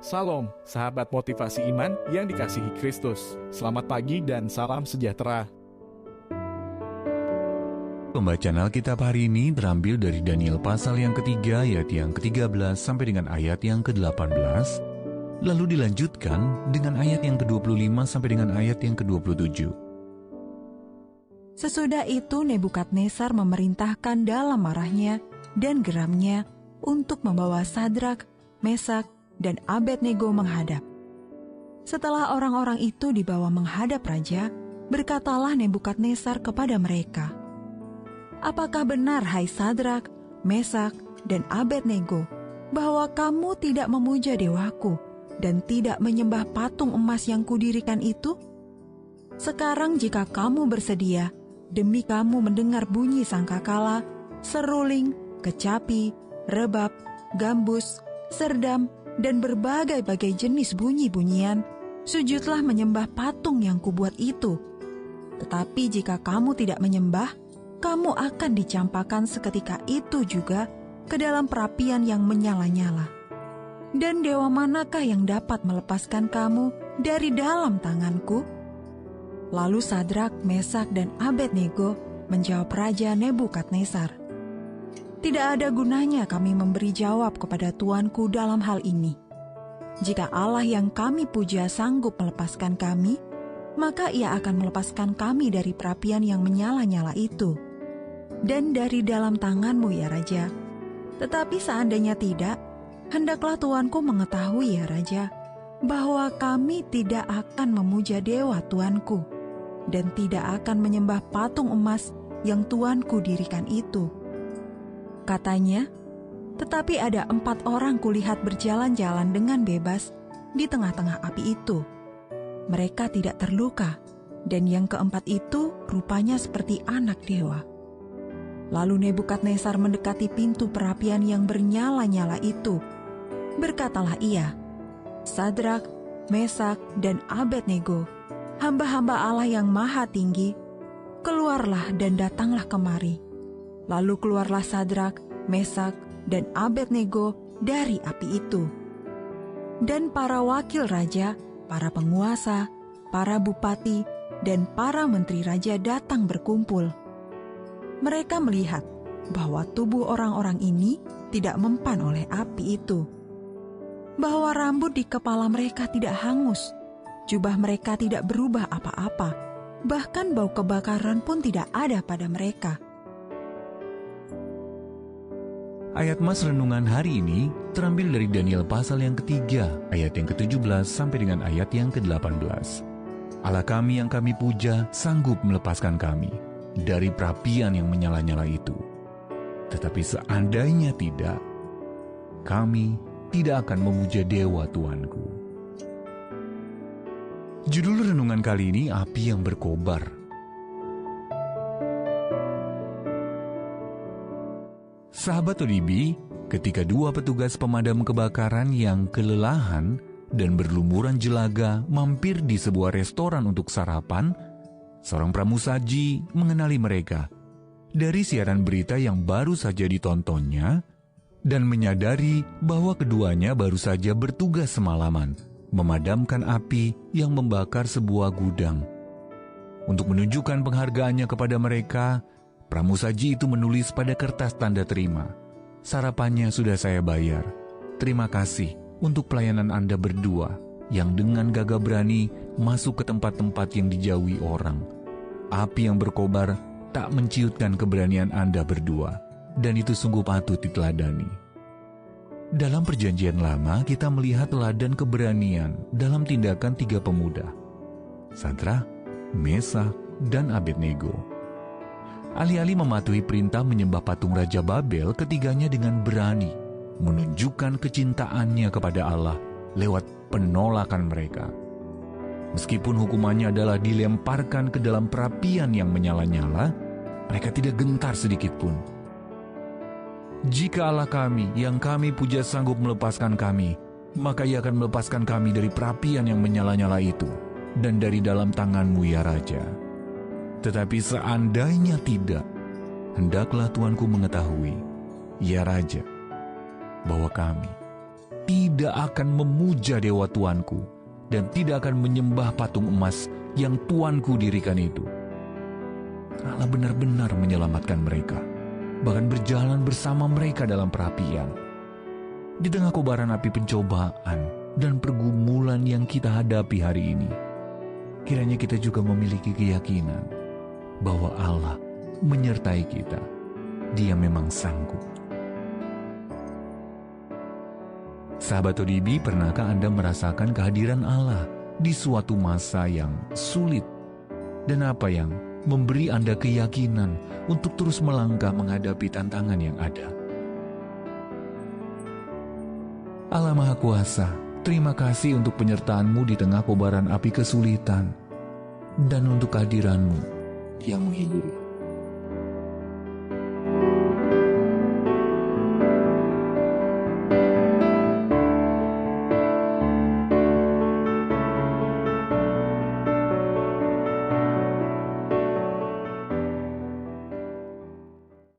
Salam, sahabat motivasi iman yang dikasihi Kristus. Selamat pagi dan salam sejahtera. Pembacaan Alkitab hari ini terambil dari Daniel pasal yang ketiga, ayat yang ke-13 sampai dengan ayat yang ke-18, lalu dilanjutkan dengan ayat yang ke-25 sampai dengan ayat yang ke-27. Sesudah itu Nebukadnezar memerintahkan dalam marahnya dan geramnya untuk membawa Sadrak, Mesak, dan Abednego menghadap. Setelah orang-orang itu dibawa menghadap raja, berkatalah Nebukadnezar kepada mereka, "Apakah benar, hai Sadrak, Mesak, dan Abednego, bahwa kamu tidak memuja dewaku dan tidak menyembah patung emas yang kudirikan itu? Sekarang jika kamu bersedia, demi kamu mendengar bunyi sangkakala, seruling, kecapi, rebab, gambus, serdam, dan berbagai-bagai jenis bunyi-bunyian, sujudlah menyembah patung yang kubuat itu. Tetapi jika kamu tidak menyembah, kamu akan dicampakkan seketika itu juga ke dalam perapian yang menyala-nyala. Dan dewa manakah yang dapat melepaskan kamu dari dalam tanganku?" Lalu Sadrak, Mesak, dan Abednego menjawab Raja Nebukadnezar, "Tidak ada gunanya kami memberi jawab kepada tuanku dalam hal ini. Jika Allah yang kami puja sanggup melepaskan kami, maka Ia akan melepaskan kami dari perapian yang menyala-nyala itu, dan dari dalam tanganmu, ya Raja. Tetapi seandainya tidak, hendaklah tuanku mengetahui, ya Raja, bahwa kami tidak akan memuja dewa tuanku, dan tidak akan menyembah patung emas yang tuanku dirikan itu." Katanya, "Tetapi ada 4 orang kulihat berjalan-jalan dengan bebas di tengah-tengah api itu. Mereka tidak terluka, dan yang keempat itu rupanya seperti anak dewa." Lalu Nebukadnezar mendekati pintu perapian yang bernyala-nyala itu. Berkatalah ia, "Sadrak, Mesak, dan Abednego, hamba-hamba Allah yang maha tinggi, keluarlah dan datanglah kemari." Lalu keluarlah Sadrak, Mesak, dan Abednego dari api itu. Dan para wakil raja, para penguasa, para bupati, dan para menteri raja datang berkumpul. Mereka melihat bahwa tubuh orang-orang ini tidak mempan oleh api itu, bahwa rambut di kepala mereka tidak hangus, jubah mereka tidak berubah apa-apa, bahkan bau kebakaran pun tidak ada pada mereka. Ayat Mas renungan hari ini terambil dari Daniel pasal yang ketiga, ayat yang ke-17 sampai dengan ayat yang ke-18. Allah kami yang kami puja sanggup melepaskan kami dari perapian yang menyala-nyala itu. Tetapi seandainya tidak, kami tidak akan memuja dewa Tuanku. Judul renungan kali ini, api yang berkobar. Sahabat ODB, ketika 2 petugas pemadam kebakaran yang kelelahan dan berlumuran jelaga mampir di sebuah restoran untuk sarapan, seorang pramusaji mengenali mereka dari siaran berita yang baru saja ditontonnya dan menyadari bahwa keduanya baru saja bertugas semalaman memadamkan api yang membakar sebuah gudang. Untuk menunjukkan penghargaannya kepada mereka, pramusaji itu menulis pada kertas tanda terima, "Sarapannya sudah saya bayar. Terima kasih untuk pelayanan Anda berdua yang dengan gagah berani masuk ke tempat-tempat yang dijauhi orang. Api yang berkobar tak menciutkan keberanian Anda berdua, dan itu sungguh patut diteladani." Dalam Perjanjian Lama, kita melihat teladan keberanian dalam tindakan 3 pemuda, Sadrak, Mesak, dan Abednego. Alih-alih mematuhi perintah menyembah patung Raja Babel, ketiganya dengan berani menunjukkan kecintaannya kepada Allah lewat penolakan mereka. Meskipun hukumannya adalah dilemparkan ke dalam perapian yang menyala-nyala, mereka tidak gentar sedikit pun. "Jika Allah kami yang kami puja sanggup melepaskan kami, maka Ia akan melepaskan kami dari perapian yang menyala-nyala itu, dan dari dalam tangan-Mu, ya Raja. Tetapi seandainya tidak, hendaklah Tuanku mengetahui, ya Raja, bahwa kami tidak akan memuja dewa tuanku dan tidak akan menyembah patung emas yang tuanku dirikan itu. Allah benar-benar menyelamatkan mereka, bahkan berjalan bersama mereka dalam perapian. Di tengah kobaran api pencobaan dan pergumulan yang kita hadapi hari ini, kiranya kita juga memiliki keyakinan bahwa Allah menyertai kita. Dia memang sanggup. Sahabat ODB, pernahkah Anda merasakan kehadiran Allah di suatu masa yang sulit? Dan apa yang memberi Anda keyakinan untuk terus melangkah menghadapi tantangan yang ada? Allah Maha Kuasa, terima kasih untuk penyertaan-Mu di tengah kobaran api kesulitan dan untuk kehadiran-Mu yang menghibur.